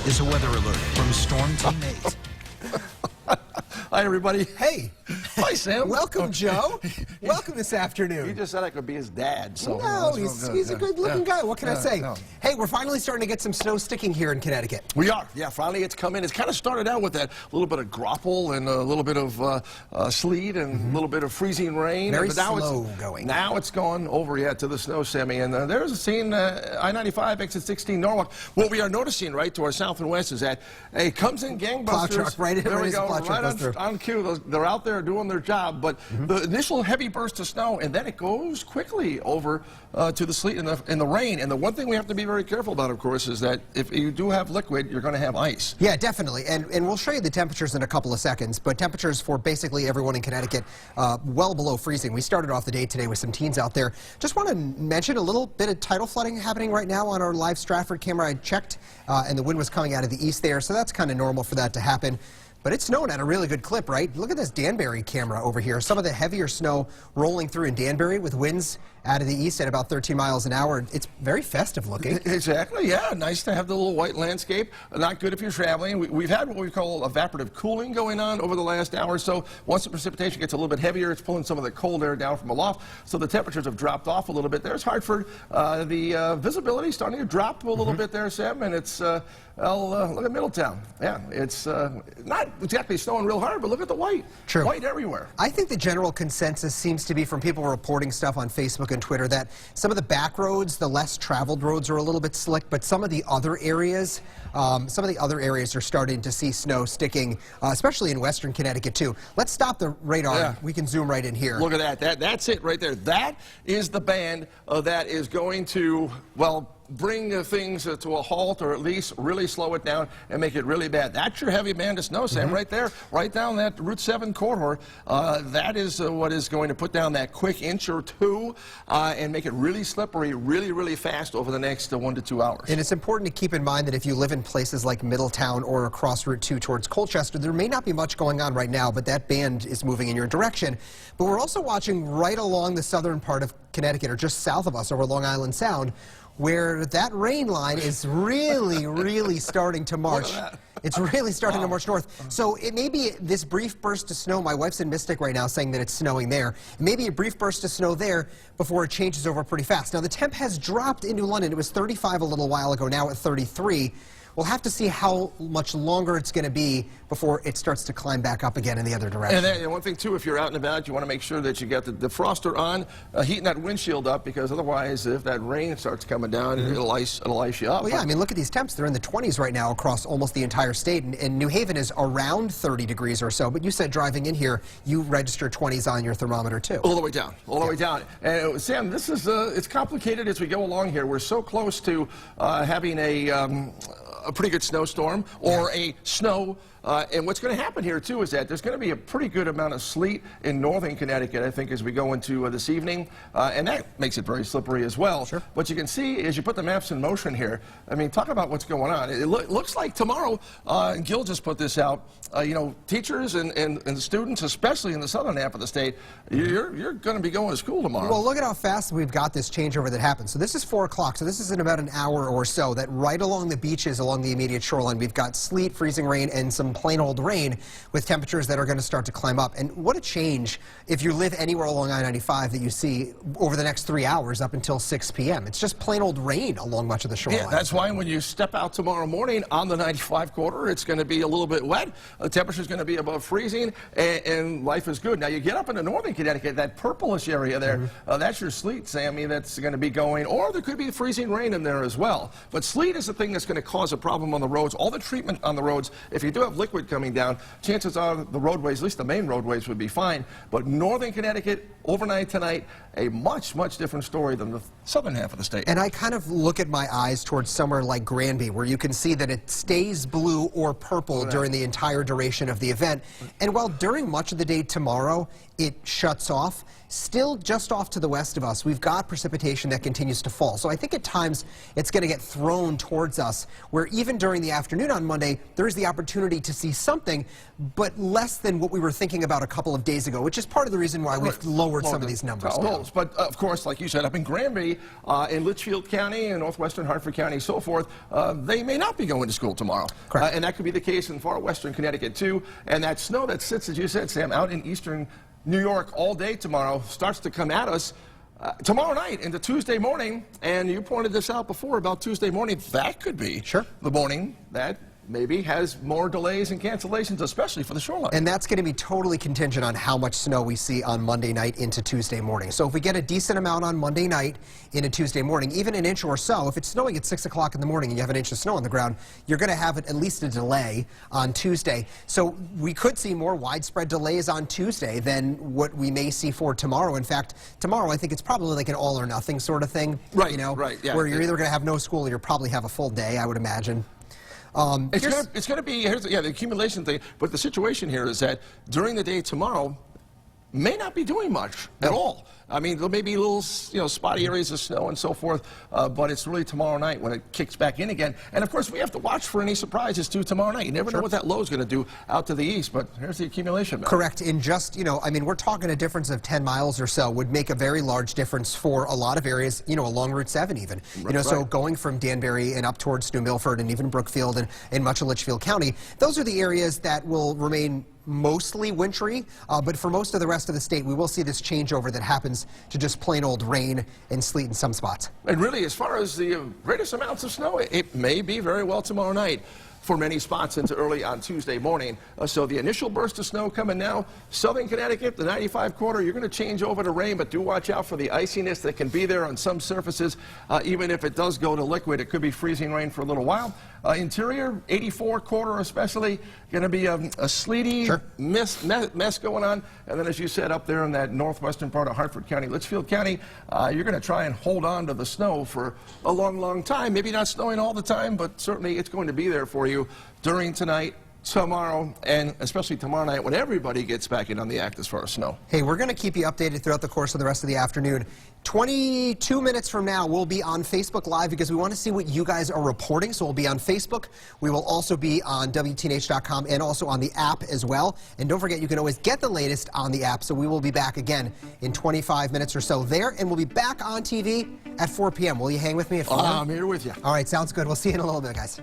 is a weather alert from Storm Team 8. Hi, everybody. Hey. Hi, Sam. Welcome, Joe. Welcome this afternoon. You just said I could be his dad. So no, he's a good-looking guy. What can I say? No. Hey, we're finally starting to get some snow sticking here in Connecticut. We are. Yeah, finally it's come in. It's kind of started out with that little bit of gradual and a little bit of sleet and a little bit of freezing rain. Very but now slow going. Now it's gone over yet to the snow, Sammy. And there's a scene, I-95, exit 16 Norwalk. What we are noticing right to our south and west is that it comes in gangbusters. Plow truck, right in. There we go, right on cue. They're out there doing their job. But the initial heavy burst of snow, and then it goes quickly over to the sleet and the rain. And the one thing we have to be very careful about, of course, is that if you do have liquid, you're going to have ice. Yeah, definitely. And we'll show you the temperatures in a couple of seconds. But temperatures for basically everyone in Connecticut, well below freezing. We started off the day today with some teens out there. Just want to mention a little bit of tidal flooding happening right now on our live Stratford camera. I checked, and the wind was coming out of the east there, so that's kind of normal for that to happen. But it's snowing at a really good clip, right? Look at this Danbury camera over here. Some of the heavier snow rolling through in Danbury with winds out of the east at about 13 miles an hour. It's very festive looking. Exactly, yeah. Nice to have the little white landscape. Not good if you're traveling. We've had what we call evaporative cooling going on over the last hour or so. Once the precipitation gets a little bit heavier, it's pulling some of the cold air down from aloft, so the temperatures have dropped off a little bit. There's Hartford. The visibility starting to drop a little bit there, Sam, and it's, look at Middletown. Yeah, it's not exactly snowing real hard, but look at the white. True. White everywhere. I think the general consensus seems to be from people reporting stuff on Facebook and Twitter that some of the back roads, the less traveled roads, are a little bit slick, but some of the other areas are starting to see snow sticking, especially in western Connecticut too. Let's stop the radar. Yeah. We can zoom right in here. Look at that. That's it right there. That is the band that is going to, well, bring things to a halt, or at least really slow it down and make it really bad. That's your heavy band of snow, Sam, right there, right down that Route 7 corridor. That is what is going to put down that quick inch or two and make it really slippery, really, really fast over the next 1 to 2 hours. And it's important to keep in mind that if you live in places like Middletown or across Route 2 towards Colchester, there may not be much going on right now, but that band is moving in your direction. But we're also watching right along the southern part of Connecticut, or just south of us over Long Island Sound, where that rain line is really, really starting to march. It's really starting to march north. So it may be this brief burst of snow. My wife's in Mystic right now saying that it's snowing there. Maybe a brief burst of snow there before it changes over pretty fast. Now, the temp has dropped into London. It was 35 a little while ago, now at 33. We'll have to see how much longer it's going to be before it starts to climb back up again in the other direction. And one thing, too, if you're out and about, you want to make sure that you got the defroster on, heating that windshield up, because otherwise, if that rain starts coming down, it'll ice you up. Well, yeah, I mean, look at these temps. They're in the 20s right now across almost the entire state, and New Haven is around 30 degrees or so. But you said driving in here, you register 20s on your thermometer, too. All the way down, all the way down. And, Sam, this is, it's complicated as we go along here. We're so close to having a pretty good snowstorm or a snow. And what's going to happen here, too, is that there's going to be a pretty good amount of sleet in northern Connecticut, I think, as we go into this evening. And that makes it very slippery as well. Sure. What you can see is you put the maps in motion here. I mean, talk about what's going on. It looks like tomorrow, and Gil just put this out, you know, teachers and students, especially in the southern half of the state, you're going to be going to school tomorrow. Well, look at how fast we've got this changeover that happens. So this is 4 o'clock, so this is in about an hour or so, that right along the beaches, along the immediate shoreline, we've got sleet, freezing rain, and some plain old rain with temperatures that are going to start to climb up. And what a change if you live anywhere along I-95 that you see over the next 3 hours up until 6 p.m. It's just plain old rain along much of the shoreline. Yeah, that's why when you step out tomorrow morning on the 95 corridor, it's going to be a little bit wet. The temperature's going to be above freezing, and life is good. Now, you get up into northern Connecticut, that purplish area there, that's your sleet, Sammy, that's going to be going, or there could be freezing rain in there as well. But sleet is the thing that's going to cause a problem on the roads. All the treatment on the roads, if you do have liquid coming down, chances are the roadways, at least the main roadways, would be fine. But northern Connecticut, overnight tonight, a much, much different story than the southern half of the state. And I kind of look at my eyes towards somewhere like Granby, where you can see that it stays blue or purple during the entire duration of the event. And while during much of the day tomorrow, it shuts off, still just off to the west of us, we've got precipitation that continues to fall. So I think at times it's going to get thrown towards us, where even during the afternoon on Monday, there is the opportunity to see something, but less than what we were thinking about a couple of days ago, which is part of the reason why we've lowered some of these numbers down. But of course, like you said, up in Granby, in Litchfield County and northwestern Hartford County, so forth, they may not be going to school tomorrow. Correct. And that could be the case in far western Connecticut too. And that snow that sits, as you said, Sam, out in eastern New York all day tomorrow starts to come at us tomorrow night into Tuesday morning. And you pointed this out before about Tuesday morning. That could be the morning that maybe has more delays and cancellations, especially for the shoreline. And that's going to be totally contingent on how much snow we see on Monday night into Tuesday morning. So if we get a decent amount on Monday night into Tuesday morning, even an inch or so, if it's snowing at 6 o'clock in the morning and you have an inch of snow on the ground, you're going to have at least a delay on Tuesday. So we could see more widespread delays on Tuesday than what we may see for tomorrow. In fact, tomorrow I think it's probably like an all or nothing sort of thing. Right, you know, yeah. Where you're either going to have no school or you'll probably have a full day, I would imagine. It's going to be, the accumulation thing, but the situation here is that during the day tomorrow may not be doing much at all. I mean, there may be little, spotty areas of snow and so forth, but it's really tomorrow night when it kicks back in again. And of course, we have to watch for any surprises too tomorrow night. You never know what that low is going to do out to the east, but here's the accumulation map. Correct. In just, I mean, we're talking a difference of 10 miles or so would make a very large difference for a lot of areas, along Route 7 even. So going from Danbury and up towards New Milford and even Brookfield and much of Litchfield County, those are the areas that will remain mostly wintry, but for most of the rest of the state, we will see this changeover that happens to just plain old rain and sleet in some spots. And really, as far as the greatest amounts of snow, it may be very well tomorrow night for many spots into early on Tuesday morning. So the initial burst of snow coming now, southern Connecticut, the 95 corridor, you're going to change over to rain, but do watch out for the iciness that can be there on some surfaces. Even if it does go to liquid, it could be freezing rain for a little while. Interior, 84 corridor especially, going to be a sleety mess going on. And then, as you said, up there in that northwestern part of Hartford County, Litchfield County, you're going to try and hold on to the snow for a long, long time. Maybe not snowing all the time, but certainly it's going to be there for you during tonight, tomorrow, and especially tomorrow night when everybody gets back in on the act as far as snow. Hey, we're going to keep you updated throughout the course of the rest of the afternoon. 22 minutes from now, we'll be on Facebook Live because we want to see what you guys are reporting. So we'll be on Facebook. We will also be on WTNH.com and also on the app as well. And don't forget, you can always get the latest on the app. So we will be back again in 25 minutes or so there. And we'll be back on TV at 4 p.m. Will you hang with me at 4? I'm here with you. All right, sounds good. We'll see you in a little bit, guys.